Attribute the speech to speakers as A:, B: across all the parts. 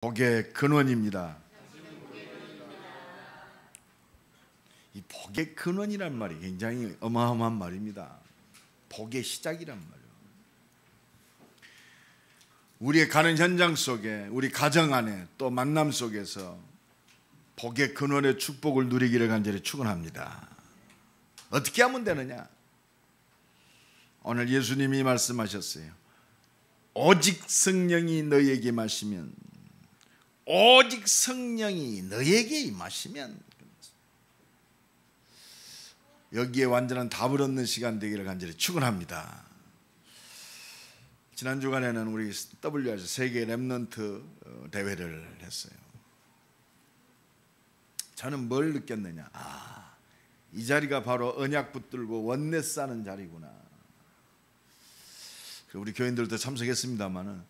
A: 복의 근원입니다. 이 복의 근원이란 말이 굉장히 어마어마한 말입니다. 복의 시작이란 말이에요. 우리의 가는 현장 속에, 우리 가정 안에, 또 만남 속에서 복의 근원의 축복을 누리기를 간절히 축원합니다. 어떻게 하면 되느냐? 오늘 예수님이 말씀하셨어요. 오직 성령이 너희에게 임하시면, 오직 성령이 너희에게 임하시면, 여기에 완전한 답을 얻는 시간 되기를 간절히 축원합니다. 지난 주간에는 우리 WRC 세계 렘넌트 대회를 했어요. 저는 뭘 느꼈느냐? 이 자리가 바로 언약 붙들고 원내 싸는 자리구나. 우리 교인들도 참석했습니다만은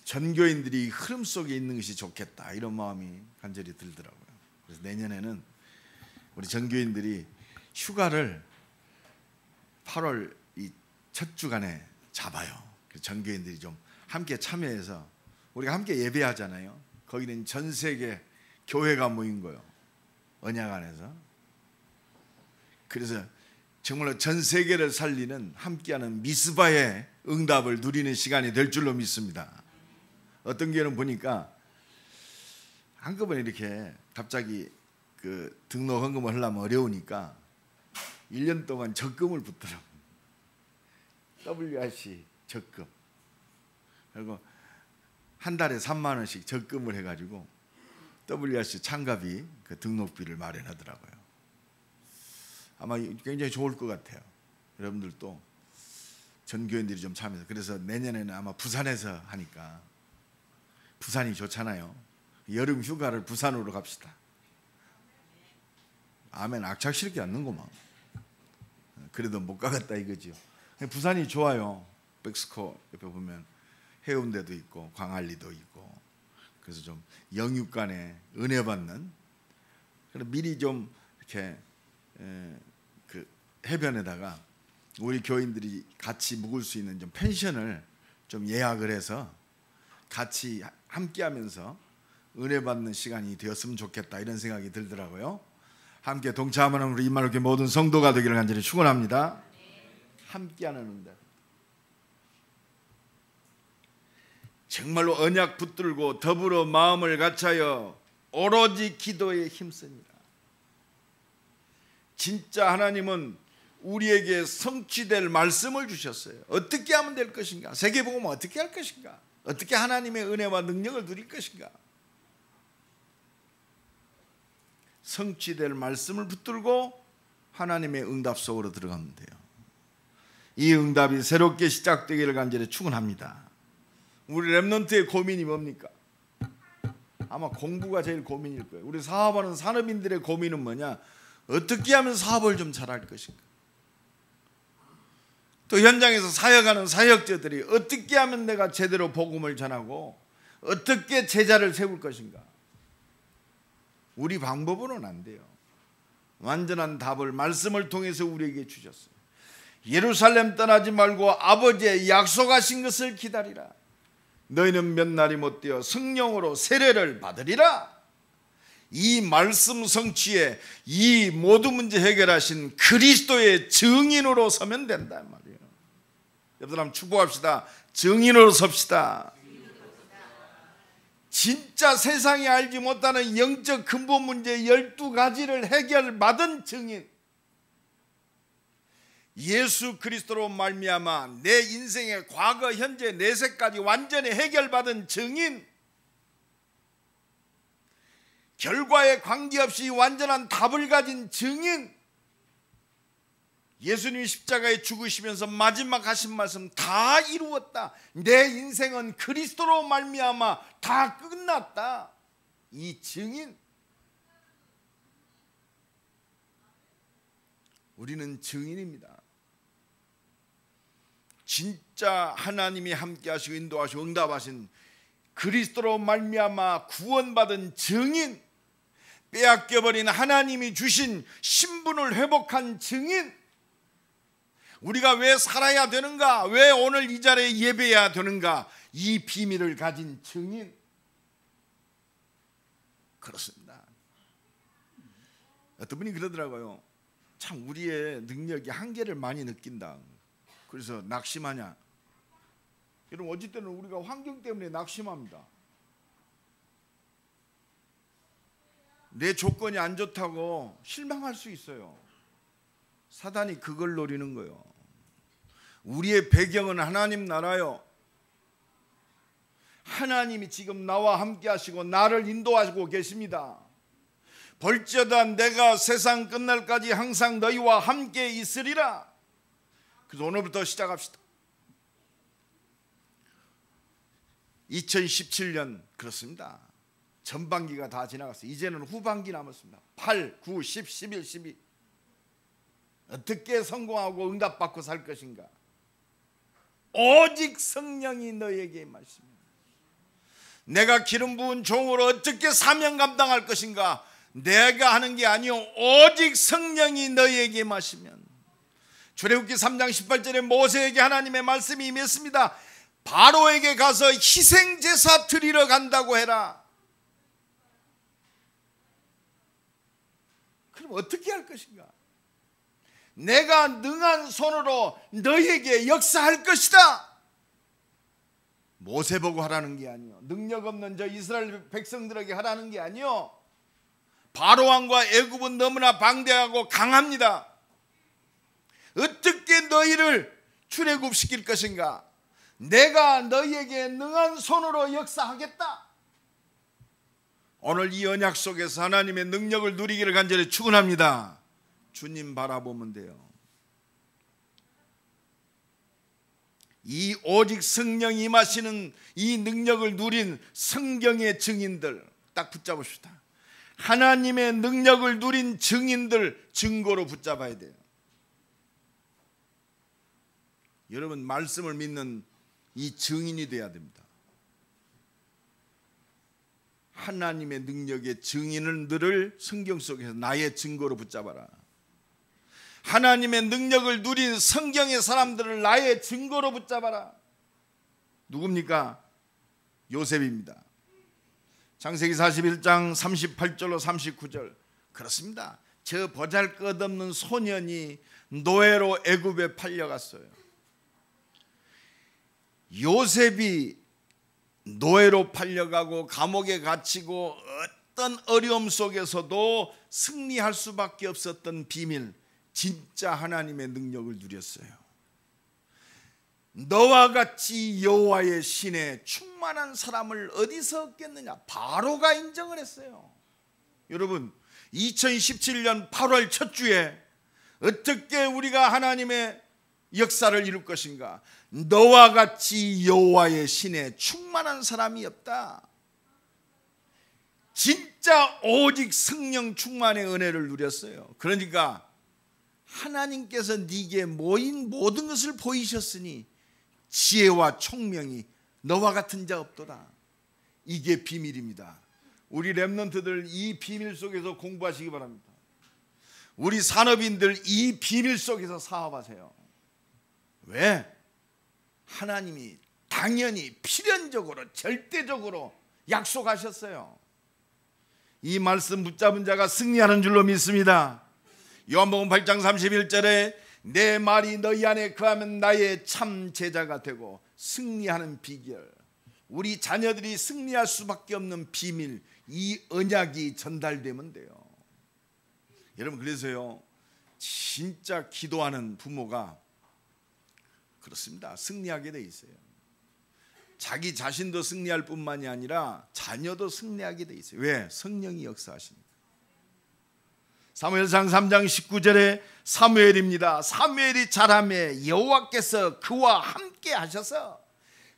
A: 전교인들이 흐름 속에 있는 것이 좋겠다, 이런 마음이 간절히 들더라고요. 그래서 내년에는 우리 전교인들이 휴가를 8월 이 첫 주간에 잡아요. 전교인들이 좀 함께 참여해서 우리가 함께 예배하잖아요. 거기는 전 세계 교회가 모인 거예요, 언약 안에서. 그래서 정말로 전 세계를 살리는 함께하는 미스바의 응답을 누리는 시간이 될 줄로 믿습니다. 어떤 교회는 보니까 한꺼번에 이렇게 갑자기 그 등록 헌금을 하려면 어려우니까 1년 동안 적금을 붙더라고요. WRC 적금. 그리고 한 달에 3만 원씩 적금을 해가지고 WRC 참가비, 그 등록비를 마련하더라고요. 아마 굉장히 좋을 것 같아요. 여러분들도 전교인들이 좀 참여해서. 그래서 내년에는 아마 부산에서 하니까, 부산이 좋잖아요. 여름 휴가를 부산으로 갑시다. 아멘. 악착스럽게 않는구만. 그래도 못 가겠다 이거죠. 부산이 좋아요. 백스코 옆에 보면 해운대도 있고 광안리도 있고, 그래서 좀 영육간에 은혜 받는, 미리 좀 이렇게 그 해변에다가 우리 교인들이 같이 묵을 수 있는 좀 펜션을 좀 예약을 해서 같이 함께하면서 은혜 받는 시간이 되었으면 좋겠다, 이런 생각이 들더라고요. 함께 동참하는 우리 임마누엘 모든 성도가 되기를 간절히 축원합니다. 함께하는 응답. 정말로 언약 붙들고 더불어 마음을 같이하여 오로지 기도에 힘쓰니라. 진짜 하나님은 우리에게 성취될 말씀을 주셨어요. 어떻게 하면 될 것인가? 세계복음은 어떻게 할 것인가? 어떻게 하나님의 은혜와 능력을 누릴 것인가? 성취될 말씀을 붙들고 하나님의 응답 속으로 들어가면 돼요. 이 응답이 새롭게 시작되기를 간절히 축원합니다. 우리 렘넌트의 고민이 뭡니까? 아마 공부가 제일 고민일 거예요. 우리 사업하는 산업인들의 고민은 뭐냐? 어떻게 하면 사업을 좀 잘할 것인가? 또 현장에서 사역하는 사역자들이 어떻게 하면 내가 제대로 복음을 전하고 어떻게 제자를 세울 것인가? 우리 방법으로는 안 돼요. 완전한 답을 말씀을 통해서 우리에게 주셨어요. 예루살렘 떠나지 말고 아버지의 약속하신 것을 기다리라. 너희는 몇 날이 못되어 성령으로 세례를 받으리라. 이 말씀 성취에 이 모든 문제 해결하신 그리스도의 증인으로 서면 된단 말이에요. 여러분 한번 축복합시다. 증인으로 섭시다. 진짜 세상이 알지 못하는 영적 근본 문제 12가지를 해결받은 증인, 예수 그리스도로 말미암아 내 인생의 과거, 현재, 내세까지 완전히 해결받은 증인, 결과에 관계없이 완전한 답을 가진 증인, 예수님이 십자가에 죽으시면서 마지막 하신 말씀 다 이루었다. 내 인생은 그리스도로 말미암아 다 끝났다. 이 증인. 우리는 증인입니다. 진짜 하나님이 함께 하시고 인도하시고 응답하신 그리스도로 말미암아 구원받은 증인, 빼앗겨버린 하나님이 주신 신분을 회복한 증인, 우리가 왜 살아야 되는가, 왜 오늘 이 자리에 예배해야 되는가, 이 비밀을 가진 증인. 그렇습니다. 어떤 분이 그러더라고요. 참 우리의 능력이 한계를 많이 느낀다. 그래서 낙심하냐? 여러분 어찌 때는 우리가 환경 때문에 낙심합니다. 내 조건이 안 좋다고 실망할 수 있어요. 사단이 그걸 노리는 거예요. 우리의 배경은 하나님 나라요. 하나님이 지금 나와 함께 하시고 나를 인도하시고 계십니다. 볼지어다 내가 세상 끝날까지 항상 너희와 함께 있으리라. 그래서 오늘부터 시작합시다. 2017년 그렇습니다. 전반기가 다 지나갔어요. 이제는 후반기 남았습니다. 8, 9, 10, 11, 12 어떻게 성공하고 응답받고 살 것인가? 오직 성령이 너에게 임하시면 내가 기름 부은 종으로 어떻게 사명 감당할 것인가? 내가 하는 게 아니요 오직 성령이 너에게 임하시면. 출애굽기 3장 18절에 모세에게 하나님의 말씀이 임했습니다. 바로에게 가서 희생제사 드리러 간다고 해라. 그럼 어떻게 할 것인가? 내가 능한 손으로 너에게 역사할 것이다. 모세 보고 하라는 게 아니요, 능력 없는 저 이스라엘 백성들에게 하라는 게 아니요, 바로왕과 애굽은 너무나 방대하고 강합니다. 어떻게 너희를 출애굽시킬 것인가? 내가 너희에게 능한 손으로 역사하겠다. 오늘 이 언약 속에서 하나님의 능력을 누리기를 간절히 축원합니다. 주님 바라보면 돼요. 이 오직 성령이 임하시는 이 능력을 누린 성경의 증인들 딱 붙잡읍시다. 하나님의 능력을 누린 증인들 증거로 붙잡아야 돼요. 여러분 말씀을 믿는 이 증인이 돼야 됩니다. 하나님의 능력의 증인을 늘 성경 속에서 나의 증거로 붙잡아라. 하나님의 능력을 누린 성경의 사람들을 나의 증거로 붙잡아라. 누굽니까? 요셉입니다. 창세기 41장 38절로 39절 그렇습니다. 저 보잘것없는 소년이 노예로 애굽에 팔려갔어요. 요셉이 노예로 팔려가고 감옥에 갇히고 어떤 어려움 속에서도 승리할 수밖에 없었던 비밀, 진짜 하나님의 능력을 누렸어요. 너와 같이 여호와의 신에 충만한 사람을 어디서 얻겠느냐? 바로가 인정을 했어요. 여러분 2017년 8월 첫 주에 어떻게 우리가 하나님의 역사를 이룰 것인가? 너와 같이 여호와의 신에 충만한 사람이 없다. 진짜 오직 성령 충만의 은혜를 누렸어요. 그러니까 하나님께서 네게 모인 모든 것을 보이셨으니 지혜와 총명이 너와 같은 자 없도다. 이게 비밀입니다. 우리 렘넌트들 이 비밀 속에서 공부하시기 바랍니다. 우리 산업인들 이 비밀 속에서 사업하세요. 왜? 하나님이 당연히 필연적으로 절대적으로 약속하셨어요. 이 말씀 붙잡은 자가 승리하는 줄로 믿습니다. 요한복음 8장 31절에 내 말이 너희 안에 거하면 나의 참 제자가 되고 승리하는 비결, 우리 자녀들이 승리할 수밖에 없는 비밀, 이 언약이 전달되면 돼요. 여러분 그래서요 진짜 기도하는 부모가 그렇습니다. 승리하게 돼 있어요. 자기 자신도 승리할 뿐만이 아니라 자녀도 승리하게 돼 있어요. 왜? 성령이 역사하십니다. 사무엘상 3장 19절에 사무엘입니다. 사무엘이 자라매 여호와께서 그와 함께 하셔서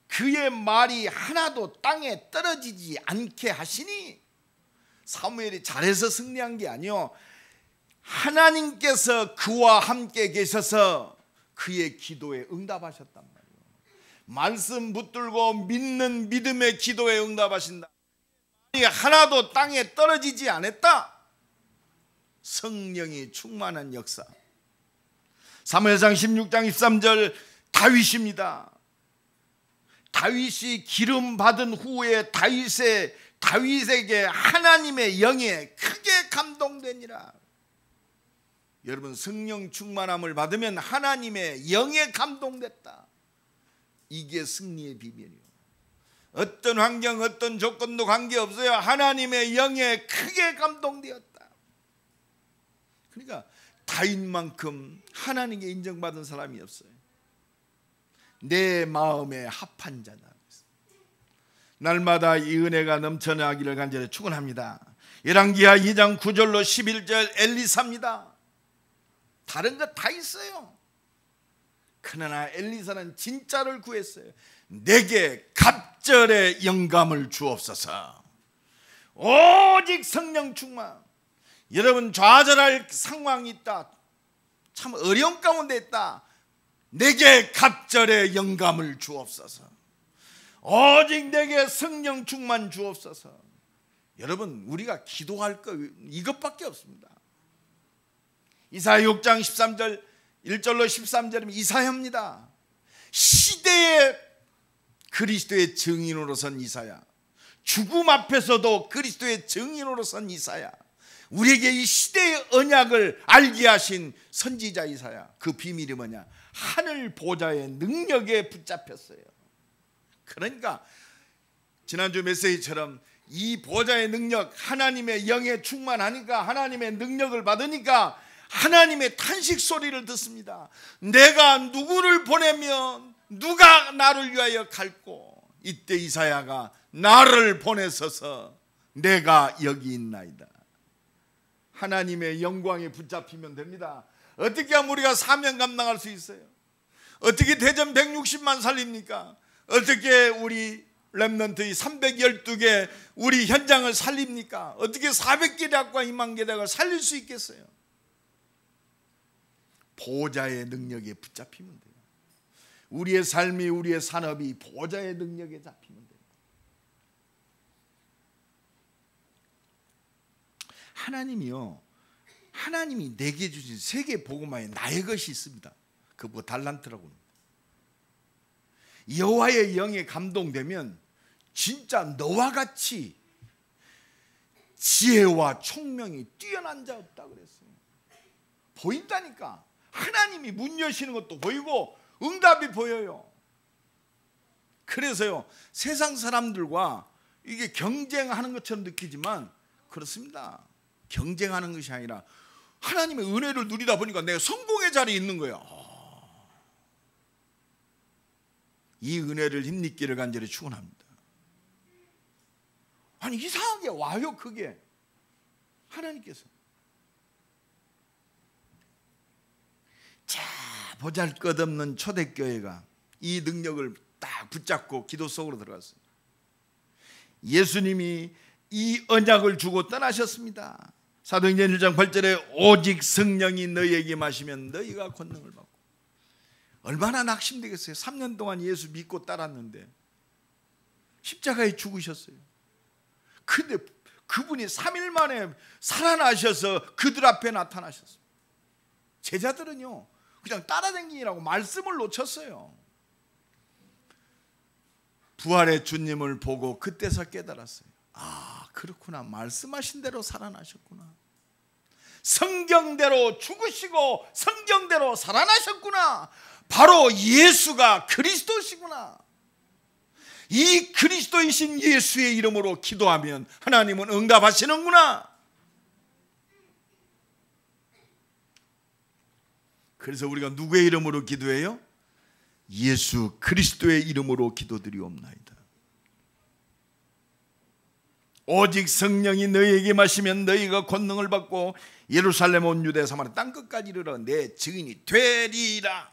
A: 그의 말이 하나도 땅에 떨어지지 않게 하시니, 사무엘이 잘해서 승리한 게 아니요, 하나님께서 그와 함께 계셔서 그의 기도에 응답하셨단 말이에요. 말씀 붙들고 믿는 믿음의 기도에 응답하신다. 하나도 땅에 떨어지지 않았다. 성령이 충만한 역사. 사무엘상 16장 13절 다윗입니다. 다윗이 기름 받은 후에 다윗의 다윗에게 하나님의 영에 크게 감동되니라. 여러분, 성령 충만함을 받으면 하나님의 영에 감동됐다. 이게 승리의 비밀이에요. 어떤 환경, 어떤 조건도 관계없어요. 하나님의 영에 크게 감동되었다. 그러니까 다윗만큼 하나님께 인정받은 사람이 없어요. 내 마음에 합한 자다. 날마다 이 은혜가 넘쳐나기를 간절히 축원합니다. 열왕기하 2장 9절로 11절 엘리사입니다. 다른 거 다 있어요. 그러나 엘리사는 진짜를 구했어요. 내게 갑절의 영감을 주옵소서. 오직 성령 충만. 여러분, 좌절할 상황이 있다, 참 어려운 가운데 있다, 내게 갑절의 영감을 주옵소서. 오직 내게 성령 충만 주옵소서. 여러분, 우리가 기도할 거 이것밖에 없습니다. 이사야 6장 13절 1절로 13절이면 이사야입니다. 시대의 그리스도의 증인으로 선 이사야, 죽음 앞에서도 그리스도의 증인으로 선 이사야, 우리에게 이 시대의 언약을 알게 하신 선지자 이사야. 그 비밀이 뭐냐? 하늘 보좌의 능력에 붙잡혔어요. 그러니까 지난주 메시지처럼 이 보좌의 능력, 하나님의 영에 충만하니까, 하나님의 능력을 받으니까 하나님의 탄식 소리를 듣습니다. 내가 누구를 보내면 누가 나를 위하여 갈고. 이때 이사야가 나를 보내소서, 내가 여기 있나이다. 하나님의 영광에 붙잡히면 됩니다. 어떻게 하면 우리가 사명 감당할 수 있어요? 어떻게 대전 160만 살립니까? 어떻게 우리 렘넌트의 312개 우리 현장을 살립니까? 어떻게 400개 대학과 2만 개 대학을 살릴 수 있겠어요? 보좌의 능력에 붙잡히면 돼요. 우리의 삶이, 우리의 산업이 보좌의 능력에 잡히면 돼요. 하나님이요, 하나님이 내게 주신 세계 복음화에 나의 것이 있습니다. 그거 달란트라고 합니다. 여호와의 영에 감동되면 진짜 너와 같이 지혜와 총명이 뛰어난 자 없다 그랬어요. 보인다니까. 하나님이 문 여시는 것도 보이고 응답이 보여요. 그래서요, 세상 사람들과 이게 경쟁하는 것처럼 느끼지만 그렇습니다. 경쟁하는 것이 아니라 하나님의 은혜를 누리다 보니까 내가 성공의 자리에 있는 거야. 이 은혜를 힘입기를 간절히 축원합니다. 아니, 이상하게 와요. 그게 하나님께서. 자, 보잘것없는 초대교회가 이 능력을 딱 붙잡고 기도 속으로 들어갔어요. 예수님이 이 언약을 주고 떠나셨습니다. 사도행전 1장 8절에 오직 성령이 너희에게 마시면 너희가 권능을 받고. 얼마나 낙심되겠어요. 3년 동안 예수 믿고 따랐는데 십자가에 죽으셨어요. 근데 그분이 3일 만에 살아나셔서 그들 앞에 나타나셨어요. 제자들은요, 그냥 따라다니라고 말씀을 놓쳤어요. 부활의 주님을 보고 그때서 깨달았어요. 아, 그렇구나. 말씀하신 대로 살아나셨구나. 성경대로 죽으시고 성경대로 살아나셨구나. 바로 예수가 그리스도시구나. 이 그리스도이신 예수의 이름으로 기도하면 하나님은 응답하시는구나. 그래서 우리가 누구의 이름으로 기도해요? 예수 그리스도의 이름으로 기도드리옵나이다. 오직 성령이 너희에게 마시면 너희가 권능을 받고 예루살렘 온 유대 사마리아 땅끝까지 이르러 내 증인이 되리라.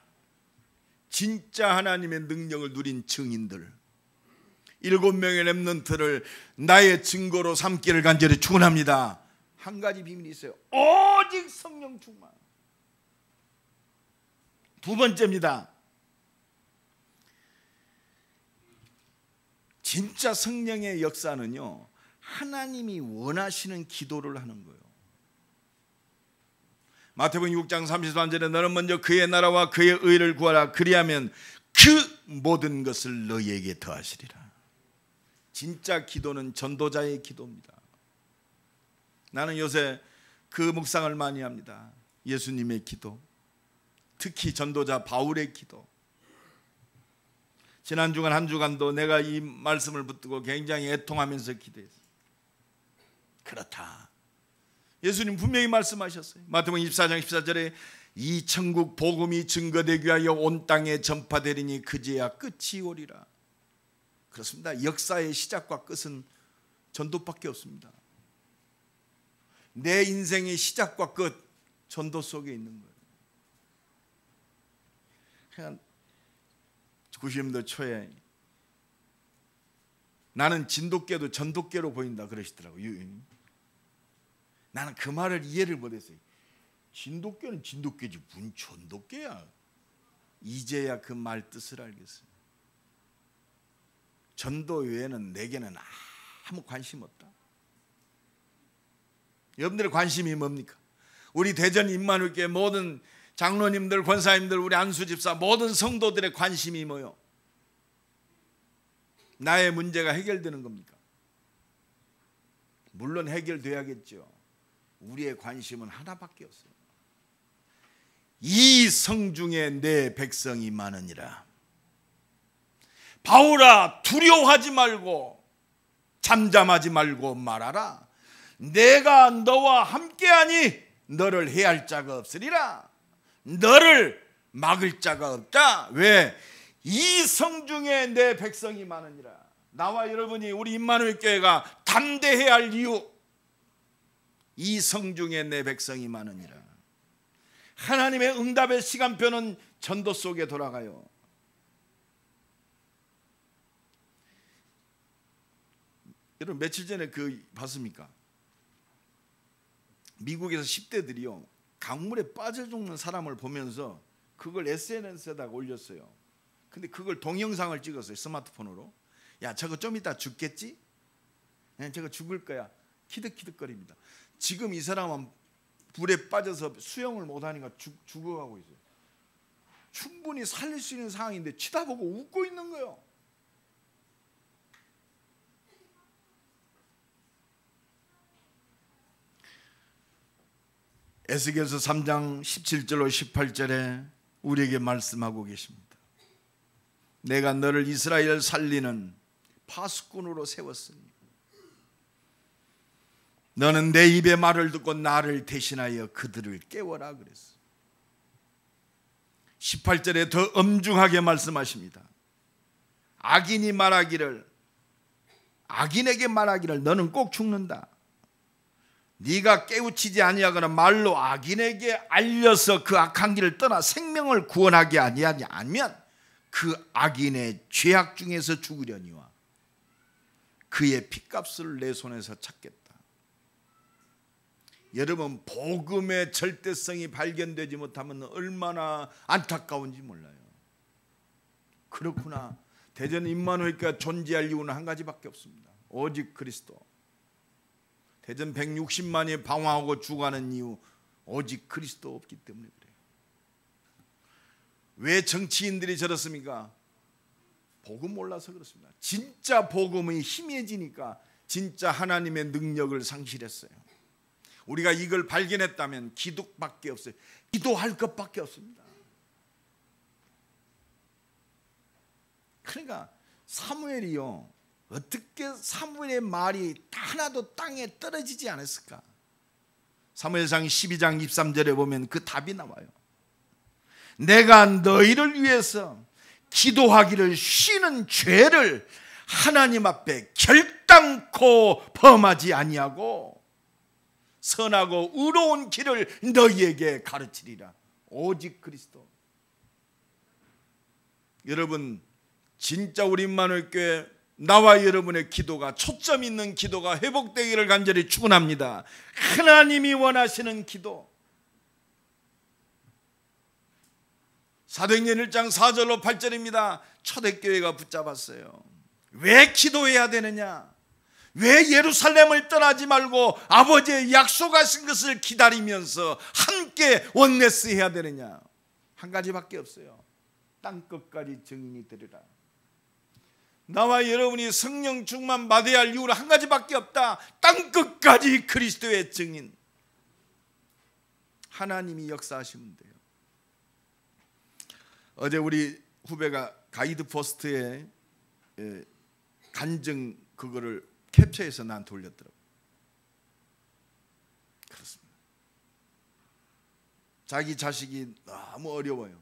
A: 진짜 하나님의 능력을 누린 증인들 7명의 렘넌트를 나의 증거로 삼기를 간절히 축원합니다. 한 가지 비밀이 있어요. 오직 성령 충만. 두 번째입니다. 진짜 성령의 역사는요, 하나님이 원하시는 기도를 하는 거예요. 마태복음 6장 33절에 너는 먼저 그의 나라와 그의 의를 구하라. 그리하면 그 모든 것을 너희에게 더하시리라. 진짜 기도는 전도자의 기도입니다. 나는 요새 그 묵상을 많이 합니다. 예수님의 기도, 특히 전도자 바울의 기도. 지난 주간 한 주간도 내가 이 말씀을 붙들고 굉장히 애통하면서 기도했어요. 그렇다. 예수님 분명히 말씀하셨어요. 마태복음 24장 14절에 이 천국 복음이 증거되기 위하여 온 땅에 전파되리니 그제야 끝이 오리라. 그렇습니다. 역사의 시작과 끝은 전도밖에 없습니다. 내 인생의 시작과 끝, 전도 속에 있는 거예요. 90년대 초에 나는 진돗개도 전도개로 보인다 그러시더라고요. 나는 그 말을 이해를 못했어요. 진돗개는 진돗개지 무슨 전도개야. 이제야 그 말 뜻을 알겠어요. 전도 외에는 내게는 아무 관심 없다. 여러분들의 관심이 뭡니까? 우리 대전 임마누엘교회 모든 장로님들, 권사님들, 우리 안수집사 모든 성도들의 관심이 뭐요? 나의 문제가 해결되는 겁니까? 물론 해결돼야겠죠. 우리의 관심은 하나밖에 없어요. 이 성중에 내 백성이 많으니라. 바울아, 두려워하지 말고 잠잠하지 말고 말하라. 내가 너와 함께하니 너를 해할 자가 없으리라. 너를 막을 자가 없다. 왜? 이 성중에 내 백성이 많으니라. 나와 여러분이 우리 임마누엘 교회가 담대해야 할 이유, 이 성중에 내 백성이 많으니라. 하나님의 응답의 시간표는 전도 속에 돌아가요. 여러분 며칠 전에 봤습니까? 미국에서 10대들이요 강물에 빠져 죽는 사람을 보면서 그걸 SNS에다가 올렸어요. 근데 그걸 동영상을 찍었어요. 스마트폰으로. 야, 저거 좀 이따 죽겠지? 저거 죽을 거야. 키득키득거립니다. 지금 이 사람은 불에 빠져서 수영을 못하니까 죽어가고 있어요. 충분히 살릴 수 있는 상황인데 치다보고 웃고 있는 거예요. 에스겔서 3장 17절로 18절에 우리에게 말씀하고 계십니다. 내가 너를 이스라엘 살리는 파수꾼으로 세웠으니 너는 내 입의 말을 듣고 나를 대신하여 그들을 깨워라 그랬어. 18절에 더 엄중하게 말씀하십니다. 악인에게 말하기를 너는 꼭 죽는다. 네가 깨우치지 아니하거나 말로 악인에게 알려서 그 악한 길을 떠나 생명을 구원하게 아니하면 그 악인의 죄악 중에서 죽으려니와 그의 핏값을 내 손에서 찾겠다. 여러분, 복음의 절대성이 발견되지 못하면 얼마나 안타까운지 몰라요. 그렇구나. 대전 임마누엘교회가 존재할 이유는 한 가지밖에 없습니다. 오직 그리스도. 대전 160만이 방황하고 죽어가는 이유, 오직 그리스도 없기 때문에 그래요. 왜 정치인들이 저렇습니까? 복음 몰라서 그렇습니다. 진짜 복음이 희미해지니까 진짜 하나님의 능력을 상실했어요. 우리가 이걸 발견했다면 기도밖에 없어요. 기도할 것밖에 없습니다. 그러니까 사무엘이요, 어떻게 사무엘의 말이 하나도 땅에 떨어지지 않았을까? 사무엘상 12장 23절에 보면 그 답이 나와요. 내가 너희를 위해서 기도하기를 쉬는 죄를 하나님 앞에 결단코 범하지 아니하고 선하고 의로운 길을 너희에게 가르치리라. 오직 그리스도. 여러분, 진짜 우리 임마누엘 교회 나와 여러분의 기도가, 초점 있는 기도가 회복되기를 간절히 축원합니다. 하나님이 원하시는 기도. 사도행전 1장 4절로 8절입니다. 초대교회가 붙잡았어요. 왜 기도해야 되느냐? 왜 예루살렘을 떠나지 말고 아버지의 약속하신 것을 기다리면서 함께 원네스 해야 되느냐? 한 가지밖에 없어요. 땅끝까지 증인이 되리라. 나와 여러분이 성령 충만 받아야 할 이유는 한 가지밖에 없다. 땅끝까지 그리스도의 증인, 하나님이 역사하시면 돼요. 어제 우리 후배가 가이드 포스트에 간증 그거를 캡처해서 난 돌렸더라고요. 그렇습니다. 자기 자식이 너무 어려워요.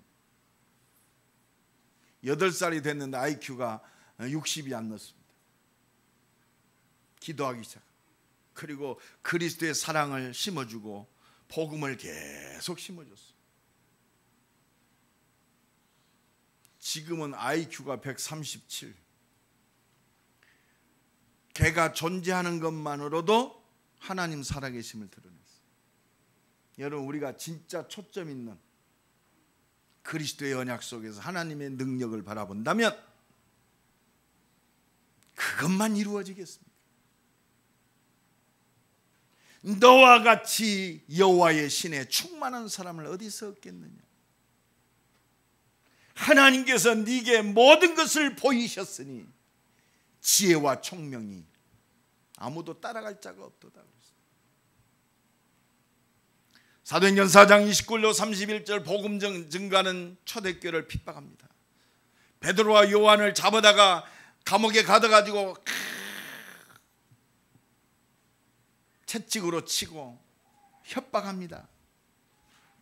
A: 8살이 됐는데 IQ가 60이 안 넘습니다. 기도하기 시작. 그리고 그리스도의 사랑을 심어주고 복음을 계속 심어줬어요. 지금은 IQ가 137. 걔가 존재하는 것만으로도 하나님 살아계심을 드러냈어요. 여러분, 우리가 진짜 초점 있는 그리스도의 언약 속에서 하나님의 능력을 바라본다면 그것만 이루어지겠습니까? 너와 같이 여호와의 신에 충만한 사람을 어디서 얻겠느냐? 하나님께서 네게 모든 것을 보이셨으니 지혜와 총명이 아무도 따라갈 자가 없도다. 사도행전 4장 29절 31절 복음 증가는 초대교회를 핍박합니다. 베드로와 요한을 잡아다가 감옥에 가둬가지고 채찍으로 치고 협박합니다.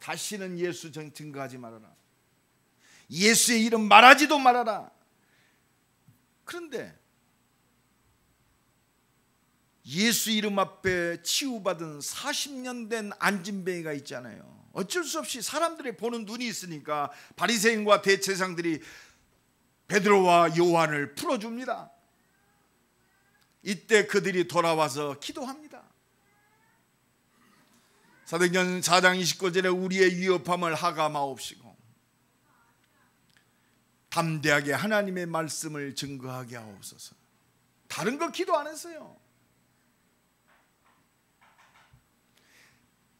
A: 다시는 예수 증거하지 말아라. 예수의 이름 말하지도 말아라. 그런데 예수 이름 앞에 치유받은 40년 된 안진뱅이가 있잖아요. 어쩔 수 없이 사람들이 보는 눈이 있으니까 바리새인과 대제사장들이 베드로와 요한을 풀어줍니다. 이때 그들이 돌아와서 기도합니다. 사도행전 4장 29절에 우리의 위협함을 하감하옵시고 담대하게 하나님의 말씀을 증거하게 하옵소서. 다른 거 기도 안 했어요.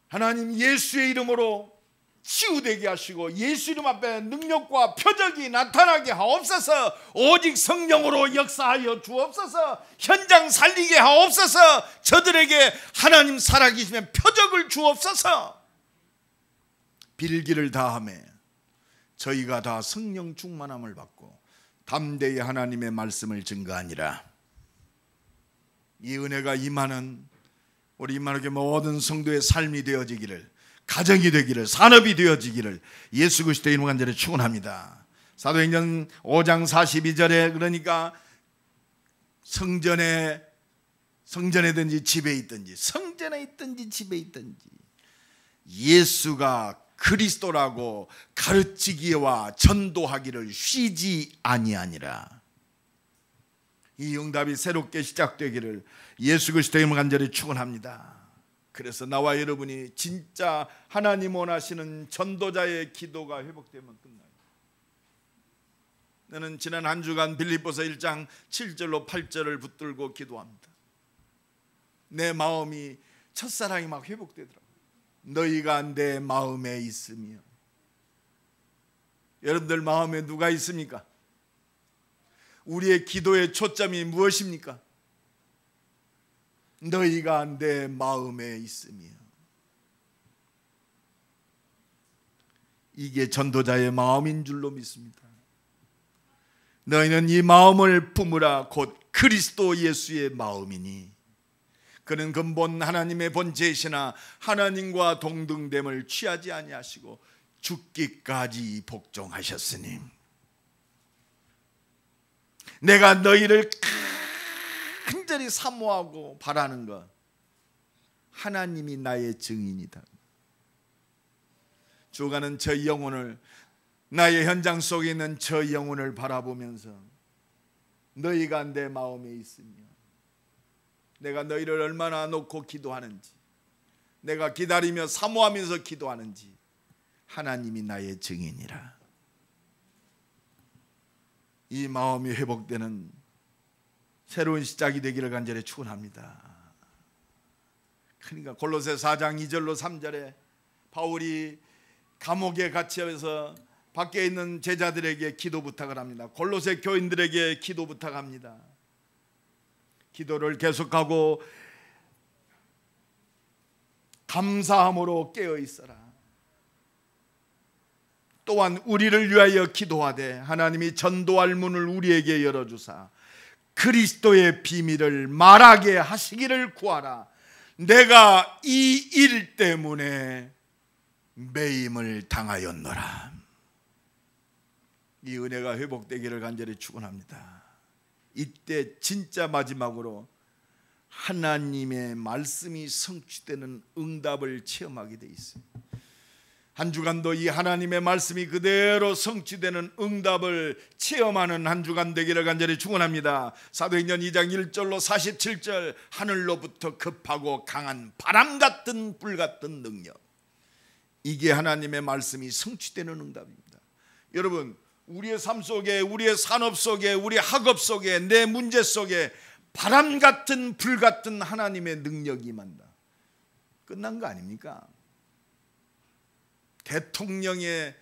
A: 하나님 예수의 이름으로 치유되게 하시고 예수 이름 앞에 능력과 표적이 나타나게 하옵소서. 오직 성령으로 역사하여 주옵소서. 현장 살리게 하옵소서. 저들에게 하나님 살아계시면 표적을 주옵소서. 빌기를 다하며 저희가 다 성령 충만함을 받고 담대히 하나님의 말씀을 증거하니라. 이 은혜가 임하는 우리 임마누엘 모든 성도의 삶이 되어지기를, 가정이 되기를, 산업이 되어지기를 예수 그리스도의 이름으로 간절히 축원합니다. 사도행전 5장 42절에 그러니까 성전에든지 집에 있든지, 성전에 있든지 집에 있든지 예수가 그리스도라고 가르치기와 전도하기를 쉬지 아니하니라. 이 응답이 새롭게 시작되기를 예수 그리스도의 이름으로 간절히 축원합니다. 그래서 나와 여러분이 진짜 하나님 원하시는 전도자의 기도가 회복되면 끝나요. 나는 지난 한 주간 빌립보서 1장 7절로 8절을 붙들고 기도합니다. 내 마음이 첫사랑이 막 회복되더라고요. 너희가 내 마음에 있으며. 여러분들 마음에 누가 있습니까? 우리의 기도의 초점이 무엇입니까? 너희가 내 마음에 있으며. 이게 전도자의 마음인 줄로 믿습니다. 너희는 이 마음을 품으라. 곧 그리스도 예수의 마음이니 그는 근본 하나님의 본체이시나 하나님과 동등됨을 취하지 아니하시고 죽기까지 복종하셨으니 내가 너희를 간절히 사모하고 바라는 것, 하나님이 나의 증인이다. 주가는 저 영혼을, 나의 현장 속에 있는 저 영혼을 바라보면서 너희가 내 마음에 있으며 내가 너희를 얼마나 놓고 기도하는지, 내가 기다리며 사모하면서 기도하는지 하나님이 나의 증인이라. 이 마음이 회복되는 새로운 시작이 되기를 간절히 축원합니다. 그러니까 골로새 4장 2절로 3절에 바울이 감옥에 갇혀서 밖에 있는 제자들에게 기도 부탁을 합니다. 골로새 교인들에게 기도 부탁합니다. 기도를 계속하고 감사함으로 깨어 있어라. 또한 우리를 위하여 기도하되 하나님이 전도할 문을 우리에게 열어주사 그리스도의 비밀을 말하게 하시기를 구하라. 내가 이 일 때문에 매임을 당하였노라. 이 은혜가 회복되기를 간절히 축원합니다. 이때 진짜 마지막으로 하나님의 말씀이 성취되는 응답을 체험하게 돼 있어요. 한 주간도 이 하나님의 말씀이 그대로 성취되는 응답을 체험하는 한 주간 되기를 간절히 축원합니다. 사도행전 2장 1절로 47절, 하늘로부터 급하고 강한 바람 같은 불 같은 능력, 이게 하나님의 말씀이 성취되는 응답입니다. 여러분, 우리의 삶 속에, 우리의 산업 속에, 우리 학업 속에, 내 문제 속에 바람 같은 불 같은 하나님의 능력이 임한다. 끝난 거 아닙니까? 대통령의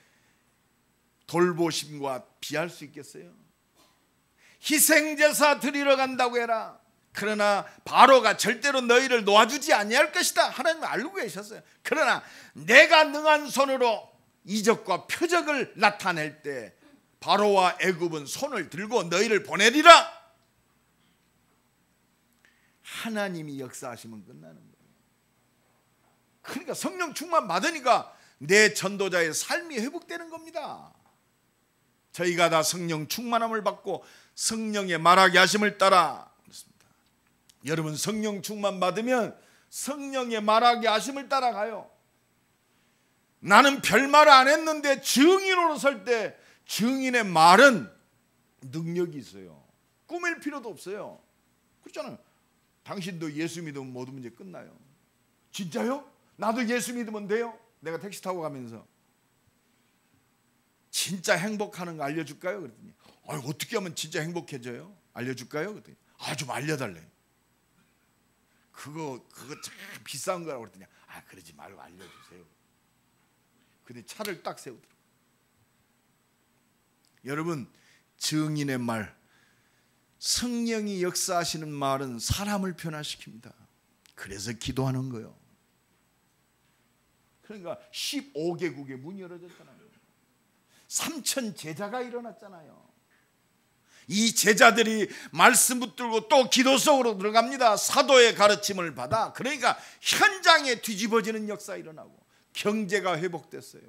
A: 돌보심과 비할 수 있겠어요? 희생제사 드리러 간다고 해라. 그러나 바로가 절대로 너희를 놓아주지 아니할 것이다. 하나님은 알고 계셨어요. 그러나 내가 능한 손으로 이적과 표적을 나타낼 때 바로와 애굽은 손을 들고 너희를 보내리라. 하나님이 역사하시면 끝나는 거예요. 그러니까 성령 충만 받으니까 내 전도자의 삶이 회복되는 겁니다. 저희가 다 성령 충만함을 받고 성령의 말하게 하심을 따라 그렇습니다. 여러분, 성령 충만 받으면 성령의 말하게 하심을 따라가요. 나는 별말을 안 했는데 증인으로 설 때 증인의 말은 능력이 있어요. 꾸밀 필요도 없어요. 그렇잖아요. 당신도 예수 믿으면 모든 문제 끝나요. 진짜요? 나도 예수 믿으면 돼요? 내가 택시 타고 가면서 진짜 행복하는 거 알려줄까요? 그랬더니 어떻게 하면 진짜 행복해져요? 알려줄까요? 그랬더니 좀 알려달래. 그거 참 비싼 거라고 그랬더니 그러지 말고 알려주세요. 근데 차를 딱 세우더라고요. 여러분, 증인의 말, 성령이 역사하시는 말은 사람을 변화시킵니다. 그래서 기도하는 거예요. 그러니까 15개국의 문이 열어졌잖아요. 3,000 제자가 일어났잖아요. 이 제자들이 말씀 붙들고 또 기도 속으로 들어갑니다. 사도의 가르침을 받아. 그러니까 현장에 뒤집어지는 역사 일어나고 경제가 회복됐어요.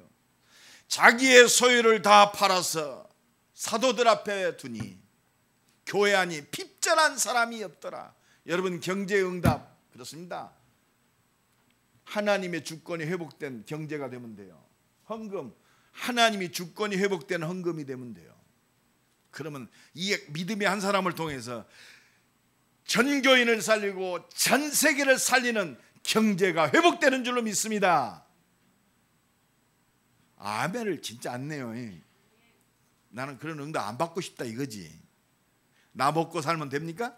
A: 자기의 소유를 다 팔아서 사도들 앞에 두니 교회 안이 핍절한 사람이 없더라. 여러분, 경제응답 그렇습니다. 하나님의 주권이 회복된 경제가 되면 돼요. 헌금, 하나님이 주권이 회복된 헌금이 되면 돼요. 그러면 이 믿음의 한 사람을 통해서 전 교인을 살리고 전 세계를 살리는 경제가 회복되는 줄로 믿습니다. 아멘을 진짜 안 내요. 나는 그런 응답 안 받고 싶다 이거지. 나 먹고 살면 됩니까?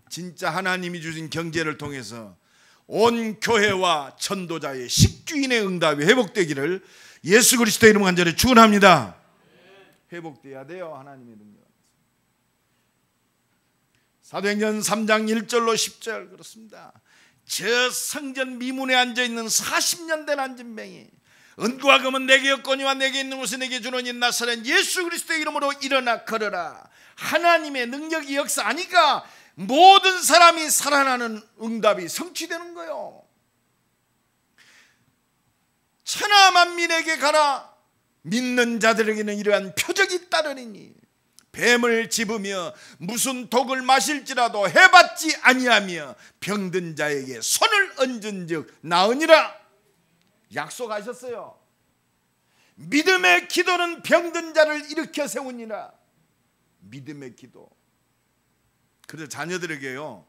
A: 진짜 하나님이 주신 경제를 통해서 온 교회와 전도자의 식주인의 응답이 회복되기를 예수 그리스도의 이름으로 간절히 축원합니다. 회복돼야 돼요. 하나님의 능력. 사도행전 3장 1절로 10절 그렇습니다. 저 성전 미문에 앉아있는 40년 된 안진뱅이, 은과 금은 내게 없거니와 내게 있는 것은 내게 주노니 나사렛 예수 그리스도의 이름으로 일어나 걸어라. 하나님의 능력이 역사하니까 모든 사람이 살아나는 응답이 성취되는 거예요. 천하 만민에게 가라. 믿는 자들에게는 이러한 표적이 따르리니 뱀을 집으며 무슨 독을 마실지라도 해받지 아니하며 병든 자에게 손을 얹은즉 나으니라. 약속하셨어요. 믿음의 기도는 병든 자를 일으켜 세우니라. 믿음의 기도. 그래서 자녀들에게요,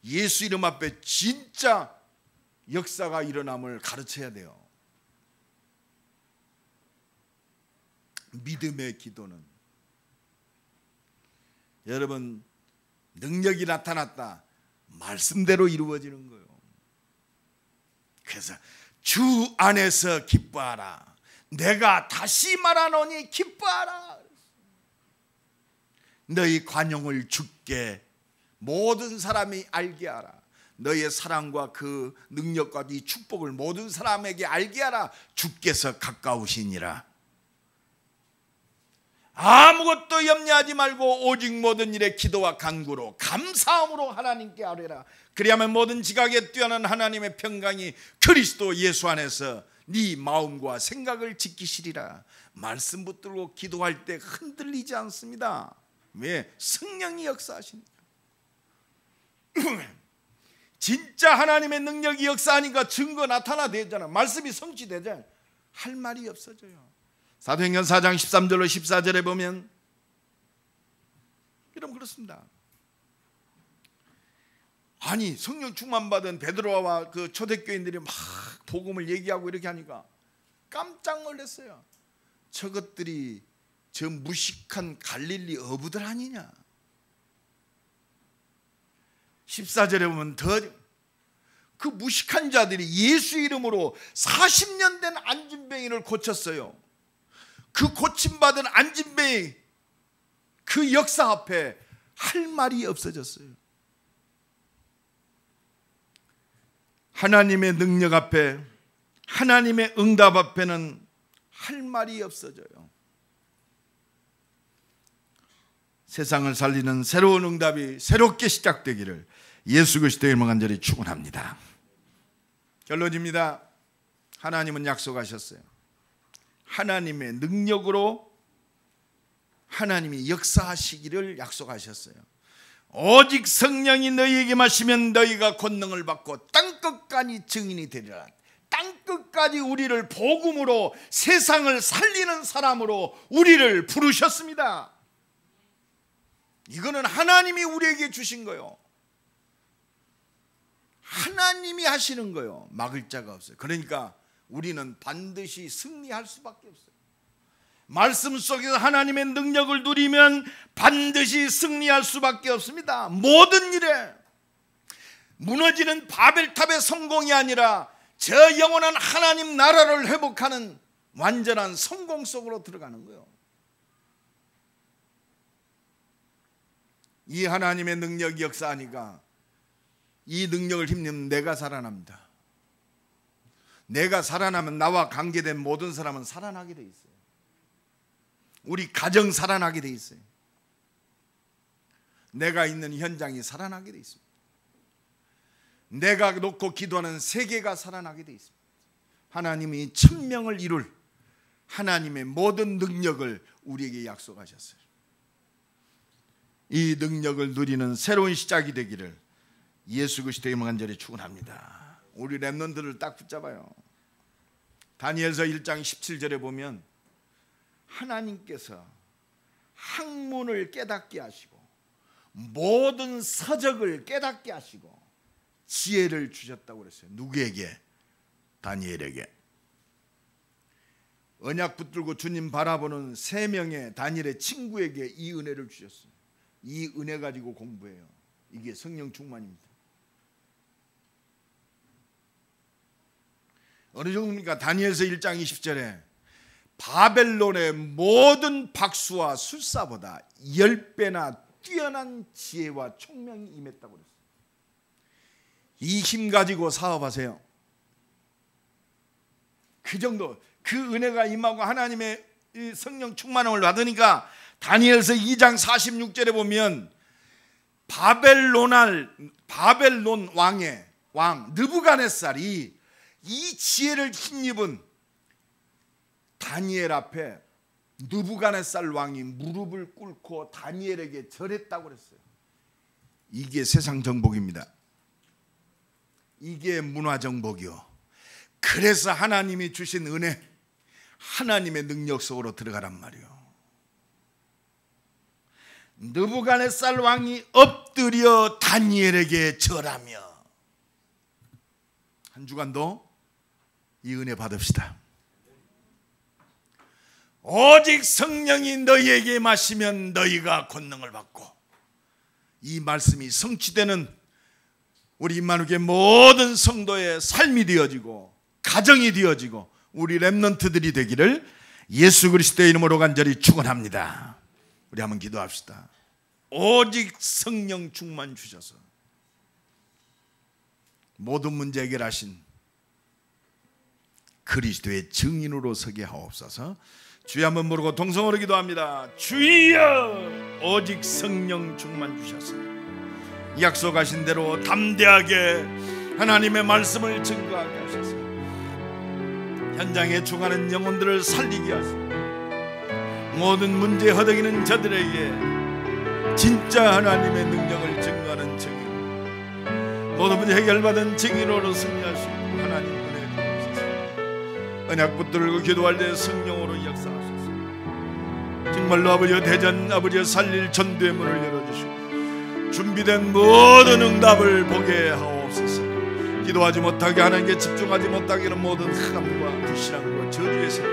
A: 예수 이름 앞에 진짜 역사가 일어남을 가르쳐야 돼요. 믿음의 기도는 여러분, 능력이 나타났다, 말씀대로 이루어지는 거예요. 그래서 주 안에서 기뻐하라. 내가 다시 말하노니 기뻐하라. 너희 관용을 주께 모든 사람이 알게 하라. 너희의 사랑과 그 능력과 이 축복을 모든 사람에게 알게 하라. 주께서 가까우시니라. 아무것도 염려하지 말고 오직 모든 일에 기도와 간구로 감사함으로 하나님께 아뢰라. 그리하면 모든 지각에 뛰어난 하나님의 평강이 그리스도 예수 안에서 네 마음과 생각을 지키시리라. 말씀 붙들고 기도할 때 흔들리지 않습니다. 왜? 성령이 역사하시니까. 진짜 하나님의 능력이 역사하니까 증거 나타나되잖아. 말씀이 성취되잖아. 할 말이 없어져요. 사도행전 4장 13절로 14절에 보면 여러분 그렇습니다. 아니 성령 충만받은 베드로와 그 초대교인들이 막 복음을 얘기하고 이렇게 하니까 깜짝 놀랐어요. 저것들이 저 무식한 갈릴리 어부들 아니냐. 14절에 보면 더 그 무식한 자들이 예수 이름으로 40년 된 안진뱅이를 고쳤어요. 그 고침받은 안진뱅이 그 역사 앞에 할 말이 없어졌어요. 하나님의 능력 앞에, 하나님의 응답 앞에는 할 말이 없어져요. 세상을 살리는 새로운 응답이 새롭게 시작되기를 예수 그리스도의 이름으로 간절히 축원합니다. 결론입니다. 하나님은 약속하셨어요. 하나님의 능력으로 하나님이 역사하시기를 약속하셨어요. 오직 성령이 너희에게 마시면 너희가 권능을 받고 땅끝까지 증인이 되리라. 땅끝까지 우리를 복음으로 세상을 살리는 사람으로 우리를 부르셨습니다. 이거는 하나님이 우리에게 주신 거예요. 하나님이 하시는 거예요. 막을 자가 없어요. 그러니까 우리는 반드시 승리할 수밖에 없어요. 말씀 속에서 하나님의 능력을 누리면 반드시 승리할 수밖에 없습니다. 모든 일에 무너지는 바벨탑의 성공이 아니라 저 영원한 하나님 나라를 회복하는 완전한 성공 속으로 들어가는 거예요. 이 하나님의 능력이 역사하니까 이 능력을 힘내면 내가 살아납니다. 내가 살아나면 나와 관계된 모든 사람은 살아나게 돼 있어요. 우리 가정 살아나게 돼 있어요. 내가 있는 현장이 살아나게 돼 있습니다. 내가 놓고 기도하는 세계가 살아나게 돼 있습니다. 하나님이 천명을 이룰 하나님의 모든 능력을 우리에게 약속하셨어요. 이 능력을 누리는 새로운 시작이 되기를 예수 그리스도의 이름으로 간절히 축원합니다. 우리 렘넌트를 딱 붙잡아요. 다니엘서 1장 17절에 보면 하나님께서 학문을 깨닫게 하시고 모든 서적을 깨닫게 하시고 지혜를 주셨다고 그랬어요. 누구에게? 다니엘에게. 언약 붙들고 주님 바라보는 3명의 다니엘의 친구에게 이 은혜를 주셨어요. 이 은혜 가지고 공부해요. 이게 성령 충만입니다. 어느 정도입니까? 다니엘서 1장 20절에 바벨론의 모든 박수와 술사보다 10배나 뛰어난 지혜와 총명이 임했다고 그랬어요. 이 힘 가지고 사업하세요. 그 정도, 그 은혜가 임하고 하나님의 성령 충만함을 받으니까 다니엘서 2장 46절에 보면 바벨론 왕의 왕 느부갓네살이 이 지혜를 힘입은 다니엘 앞에 느부갓네살 왕이 무릎을 꿇고 다니엘에게 절했다고 그랬어요. 이게 세상 정복입니다. 이게 문화 정복이요. 그래서 하나님이 주신 은혜, 하나님의 능력 속으로 들어가란 말이요. 느부갓네살 왕이 엎드려 다니엘에게 절하며 한 주간도 이 은혜 받읍시다. 오직 성령이 너희에게 마시면 너희가 권능을 받고, 이 말씀이 성취되는 우리 임마누엘 모든 성도의 삶이 되어지고 가정이 되어지고 우리 렘넌트들이 되기를 예수 그리스도의 이름으로 간절히 축원합니다. 우리 한번 기도합시다. 오직 성령 충만 주셔서 모든 문제 해결하신 그리스도의 증인으로 서게 하옵소서. 주여 한번 부르고 동성으로 기도합니다. 주여, 오직 성령 충만 주셔서 약속하신 대로 담대하게 하나님의 말씀을 증거하게 하셔서 현장에 죽어가는 영혼들을 살리게 하소서. 모든 문제에 허덕이는 자들에게 진짜 하나님의 능력을 증거하는 증인, 모든 문제 해결받은 증인으로 승리할 수 있고 하나님 은혜 주옵소서. 언약 붙들고 기도할 때 성령으로 역사하소서. 정말로 아버지여, 대전 아버지여 살릴 전도의 문을 열어주시고 준비된 모든 응답을 보게 하옵소서. 기도하지 못하게, 하나님께 집중하지 못하게 하는 모든 흑암과 불신앙과 저주의 세력,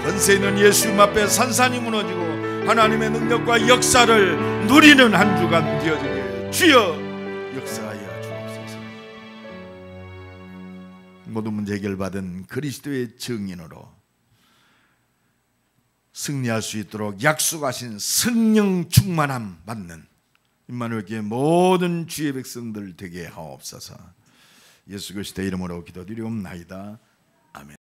A: 권세 있는 예수님 앞에 산산이 무너지고 하나님의 능력과 역사를 누리는 한 주간 되어지게 주여 역사하여 주옵소서. 모든 문제 해결받은 그리스도의 증인으로 승리할 수 있도록 약속하신 성령 충만함 받는 임마누엘 교회 모든 주의 백성들 되게 하옵소서. 예수 그리스도의 이름으로 기도드리옵나이다. 아멘.